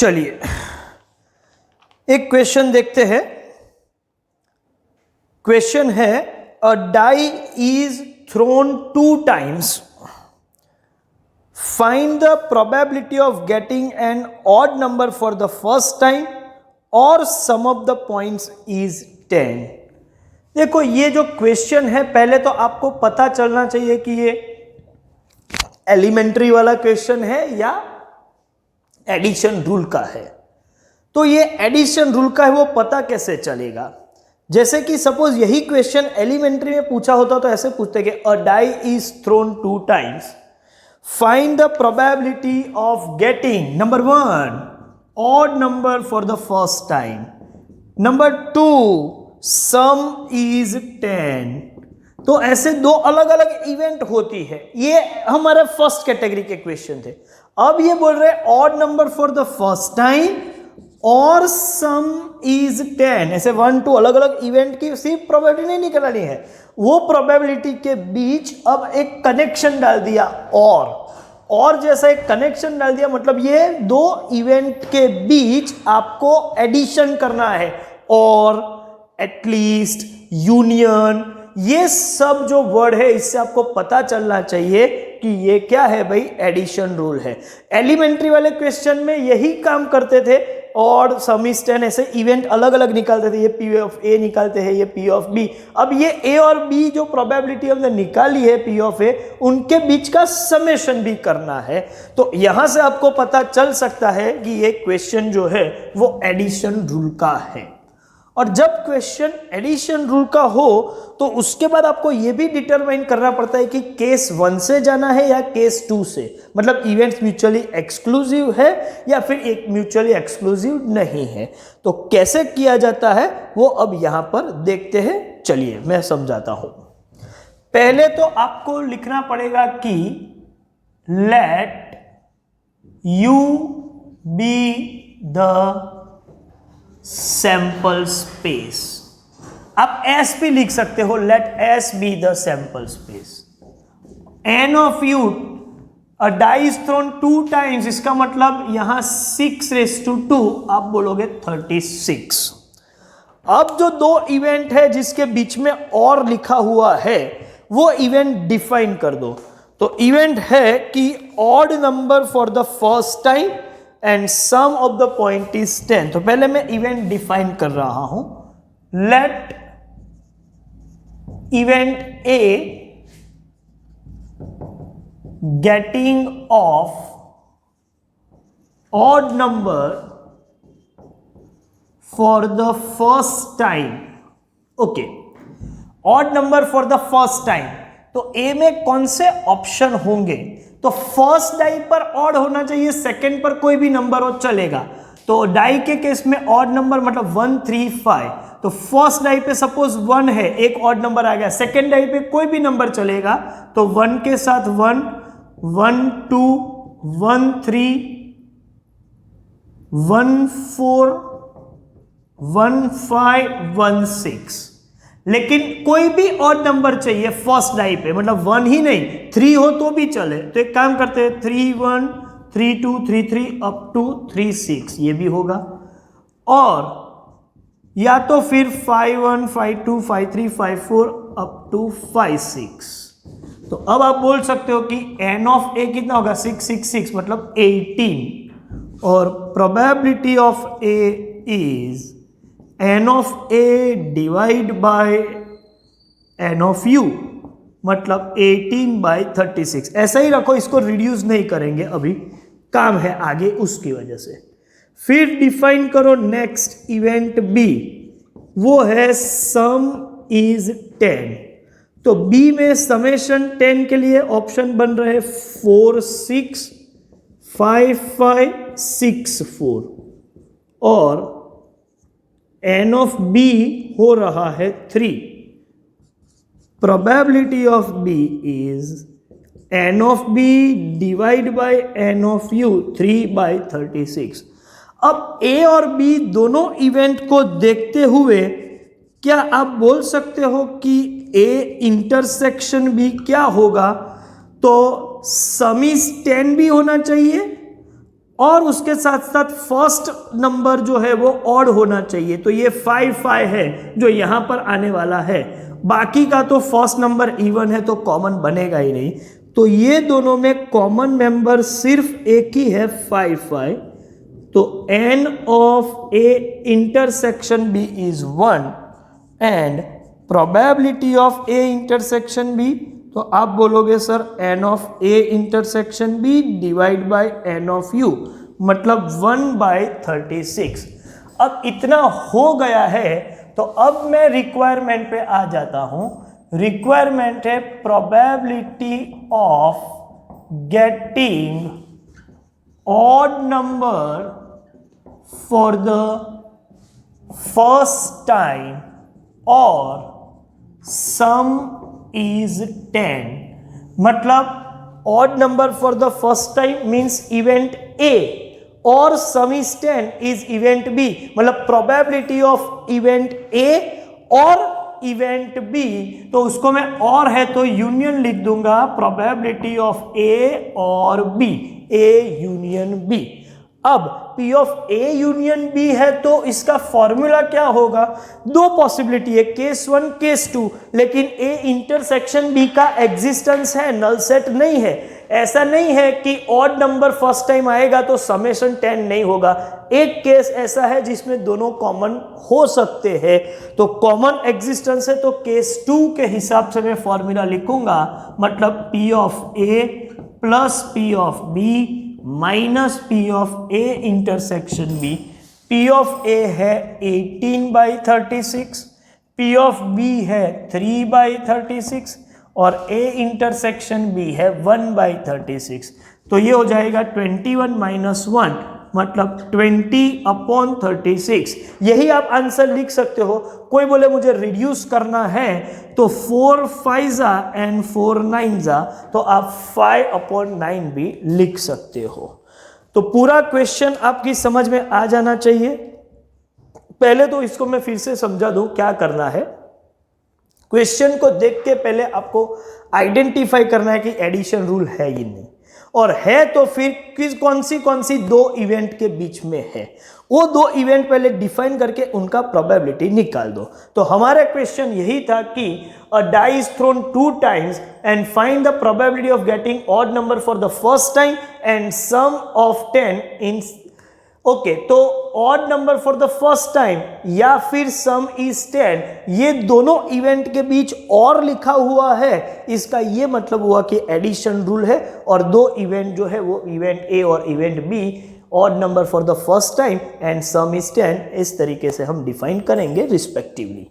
चलिए एक क्वेश्चन देखते हैं। क्वेश्चन है a die is thrown 2 times. Find the probability of getting an odd number for the first time और sum of the points is 10. देखो ये जो क्वेश्चन है पहले तो आपको पता चलना चाहिए कि ये एलिमेंट्री वाला क्वेश्चन है या एडिशन रूल का है। तो ये एडिशन रूल का है वो पता कैसे चलेगा? जैसे कि सपोज यही क्वेश्चन एलिमेंट्री में पूछा होता तो ऐसे पूछते कि a die is thrown 2 times. Find the probability of getting number 1 odd number for the first time. Number 2 sum is 10. तो ऐसे दो अलग अलग इवेंट होती है। ये हमारे फर्स्ट कैटेगरी के क्वेश्चन थे। अब ये बोल रहे हैं odd number for the first time और सम इज 10। ऐसे 1 2 अलग अलग इवेंट की सिर्फ प्रोबेबिलिटी नहीं निकालनी है, वो प्रोबेबिलिटी के बीच अब एक कनेक्शन डाल दिया और जैसा एक कनेक्शन डाल दिया मतलब ये दो इवेंट के बीच आपको एडिशन करना है और एटलीस्ट यूनियन, ये सब जो वर्ड है इससे आपको पता चलना चाहिए कि ये क्या है भाई, एडिशन रूल है। एलिमेंट्री वाले क्वेश्चन में यही काम करते थे और सम इज 10 ऐसे इवेंट अलग अलग निकालते थे। ये पी ऑफ ए निकालते हैं, ये पी ऑफ बी। अब ये ए और बी जो प्रोबेबिलिटी हमने निकाली है पी ऑफ ए, उनके बीच का समेशन भी करना है। तो यहां से आपको पता चल सकता है कि ये क्वेश्चन जो है वो एडिशन रूल का है। और जब क्वेश्चन एडिशन रूल का हो तो उसके बाद आपको यह भी डिटरमाइन करना पड़ता है कि केस 1 से जाना है या केस 2 से, मतलब इवेंट्स म्यूचुअली एक्सक्लूसिव है या फिर एक म्यूचुअली एक्सक्लूसिव नहीं है। तो कैसे किया जाता है वो अब यहां पर देखते हैं। चलिए मैं समझाता हूं। पहले तो आपको लिखना पड़ेगा कि let U be the sample space. आप एस भी लिख सकते हो, let S be the sample space. N of U, a die is thrown 2 times, इसका मतलब यहां 6⁻², आप बोलोगे 36। अब जो दो इवेंट है जिसके बीच में और लिखा हुआ है वो इवेंट डिफाइन कर दो। तो इवेंट है कि odd number for the first time and sum of the point is 10। तो पहले मैं इवेंट डिफाइन कर रहा हूं। Let event A getting of odd number for the first time. Okay, odd number for the first time. तो A में कौन से ऑप्शन होंगे? तो फर्स्ट डाई पर ऑड होना चाहिए, सेकंड पर कोई भी नंबर हो चलेगा। तो डाई के केस में ऑड नंबर मतलब 1 3 5। तो फर्स्ट डाई पे सपोज 1 है, एक ऑड नंबर आ गया। सेकंड डाई पे कोई भी नंबर चलेगा, तो 1 के साथ 1 1 2 1 3 1 4 1 5 1 6। लेकिन कोई भी ऑड नंबर चाहिए फर्स्ट डाई पे, मतलब 1 ही नहीं 3 हो तो भी चले। तो एक काम करते हैं 3 1 3 2 3 3 अप टू 3 6, ये भी होगा। और या तो फिर 5 1 5 2 5 3 5 4 अप टू 5 6। तो अब आप बोल सकते हो कि एन ऑफ ए कितना होगा, 6 6 6 मतलब 18। और probability of A is n of A divide by n of U, मतलब 18/36। ऐसा ही रखो, इसको रिड्यूस नहीं करेंगे, अभी काम है आगे उसकी वजह से। फिर डिफाइन करो नेक्स्ट इवेंट बी, वो है सम इज 10। तो बी में समेशन 10 के लिए ऑप्शन बन रहे 4 6 5 5 6 4 और एन ऑफ बी हो रहा है 3। Probability of B is n of B divide by n of U 3/36। अब ए और बी दोनों इवेंट को देखते हुए क्या आप बोल सकते हो कि ए इंटरसेक्शन बी क्या होगा? तो सम इज 10 भी होना चाहिए और उसके साथ साथ फर्स्ट नंबर जो है वो ऑड होना चाहिए। तो ये 5 5 है जो यहाँ पर आने वाला है, बाकी का तो फर्स्ट नंबर इवन है तो कॉमन बनेगा ही नहीं। तो ये दोनों में कॉमन मेंबर सिर्फ एक ही है 5 5। तो n of a intersection b is 1 and probability of a intersection b, तो आप बोलोगे sir n of a intersection b divide by n of u, मतलब 1/36। अब इतना हो गया है तो अब मैं रिक्वायरमेंट पे आ जाता हूं। रिक्वायरमेंट है probability of getting odd number for the first time और सम is 10, मतलब odd number for the first time means event A और sum is 10 is event B, मतलब probability of event A और event B, तो उसको मैं और है तो यूनियन लिख दूंगा probability of A और B, A यूनियन B। अब P of A union B है तो इसका फॉर्मूला क्या होगा, दो पॉसिबिलिटी है, केस 1 केस 2, लेकिन A इंटरसेक्शन B का एग्जिस्टेंस है, नल सेट नहीं है। ऐसा नहीं है कि ऑड नंबर फर्स्ट टाइम आएगा तो समेशन 10 नहीं होगा। एक केस ऐसा है जिसमें दोनों कॉमन हो सकते हैं, तो कॉमन एग्जिस्टेंस है तो केस 2 के हिसाब से मैं फॉर्मूला लिखूंगा, मतलब P of A plus P of B minus P of A intersection B। P of A है 18/36, P ऑफ B है 3/36 और A इंटरसेक्शन B है 1/36। तो ये हो जाएगा 21 माइनस 1, मतलब 20/36। यही आप आंसर लिख सकते हो। कोई बोले मुझे रिड्यूस करना है तो 4 5 एंड 4 9 तो आप 5/9 भी लिख सकते हो। तो पूरा क्वेश्चन आपकी समझ में आ जाना चाहिए। पहले तो इसको मैं फिर से समझा दूं क्या करना है। क्वेश्चन को देख के पहले आपको आइडेंटिफाई करना है कि एडिशन रूल है या नहीं, और है तो फिर कौन सी दो इवेंट के बीच में है, वो दो इवेंट पहले डिफाइन करके उनका प्रोबेबिलिटी निकाल दो। तो हमारा क्वेश्चन यही था कि a die is thrown 2 times and find the probability of getting odd number for the first time and sum of 10 in okay. तो odd number for the first time या फिर सम इज 10, ये दोनों इवेंट के बीच और लिखा हुआ है, इसका ये मतलब हुआ कि एडिशन रूल है और दो इवेंट जो है वो इवेंट A और event B, odd number for the first time and some is 10, इस तरीके से हम डिफाइन करेंगे रिस्पेक्टिवली।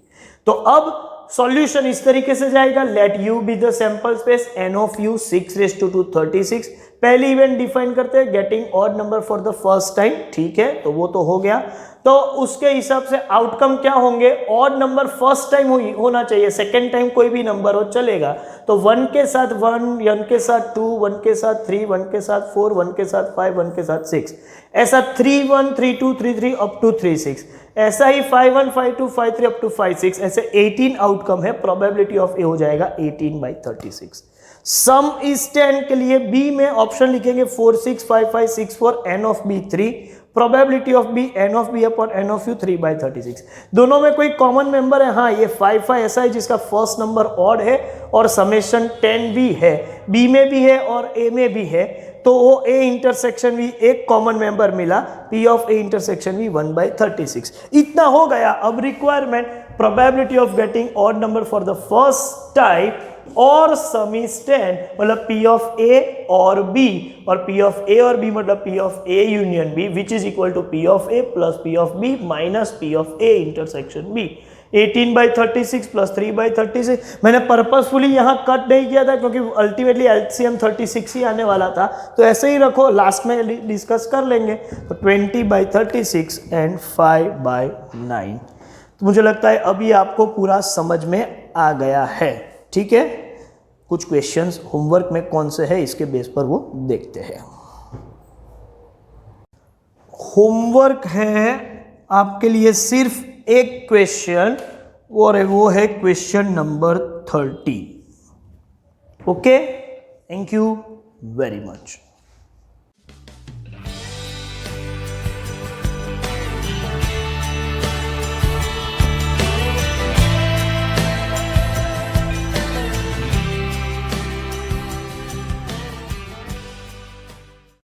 तो अब सॉल्यूशन इस तरीके से जाएगा, let u be the sample space, n of u 6⁻²36। पहली इवेंट डिफाइन करते हैं getting odd number for the first time, ठीक है, तो वो तो हो गया। तो उसके हिसाब से आउटकम क्या होंगे, ऑड नंबर फर्स्ट टाइम होना चाहिए, सेकेंड टाइम कोई भी नंबर हो चलेगा। तो 1 के साथ 1, 1 के साथ 2, 1 के साथ 3, 1 के साथ 4, 1 के साथ 5, 1 के साथ 6, ऐसा 3 1 3 2 3 3 अप टू 3 6, ऐसा ही 5 1 5 2 5 3 अप टू 5 6, ऐसे 18 आउटकम है। प्रोबेबिलिटी ऑफ ए हो जाएगा 18/36। सम इज 10 के लिए बी में ऑप्शन लिखेंगे 4 6 5 5 6 4, n of B 3, probability of B n of B upon n of U 3/36। दोनों में कोई कॉमन मेंबर है, हाँ ये 5 5 ऐसा है जिसका फर्स्ट नंबर ऑड है और समेशन 10 भी है, बी में भी है और ए में भी है, तो वो ए इंटरसेक्शन भी एक कॉमन मेंबर मिला, पी ऑफ ए इंटरसेक्शन भी 1/36। इतना हो गया। अब requirement probability of getting odd number for the first type और सम इज 10, मतलब पी ऑफ ए और बी, और पी ऑफ ए और बी मतलब P of A union B, which is equal to P of A plus P of B minus P of A intersection B. 18/36 plus 3/36। मैंने purposefully यहाँ cut नहीं किया था क्योंकि अल्टीमेटली एलसीएम 36 ही आने वाला था, तो ऐसे ही रखो, लास्ट में डिस्कस कर लेंगे। तो 20/36 एंड 5/9। तो मुझे लगता है अभी आपको पूरा समझ में आ गया है, ठीक है। कुछ क्वेश्चंस होमवर्क में कौन से है इसके बेस पर वो देखते हैं। होमवर्क है आपके लिए सिर्फ एक क्वेश्चन, और वो है question number 30। Okay, thank you very much.